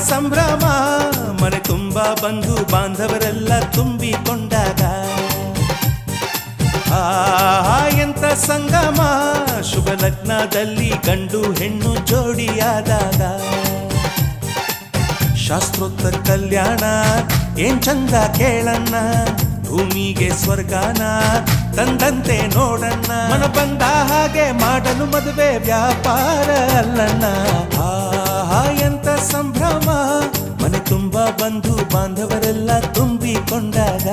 ಸಂಭ್ರಮ ಮನೆ ತುಂಬ ಬಂಧು ಬಾಂಧವರೆಲ್ಲ ತುಂಬಿಕೊಂಡಾಗ ಎಂತ ಸಂಗಮ ಶುಭ ಲಗ್ನದಲ್ಲಿ ಗಂಡು ಹೆಣ್ಣು ಜೋಡಿಯಾದಾಗ ಶಾಸ್ತ್ರೋತ್ತರ ಕಲ್ಯಾಣ ಏನ್ ಚಂದ ಕೇಳಣ್ಣ ಭೂಮಿಗೆ ಸ್ವರ್ಗಾನ ತಂದಂತೆ ನೋಡಣ್ಣ ಮನ ಬಂದ ಹಾಗೆ ಮಾಡಲು ಮದುವೆ ವ್ಯಾಪಾರ ಅಲ್ಲಣ್ಣ ಎಂತ ಸಂಭ್ರಮ ಮನೆ ತುಂಬ ಬಂಧು ಬಾಂಧವರೆಲ್ಲ ತುಂಬಿಕೊಂಡಾಗ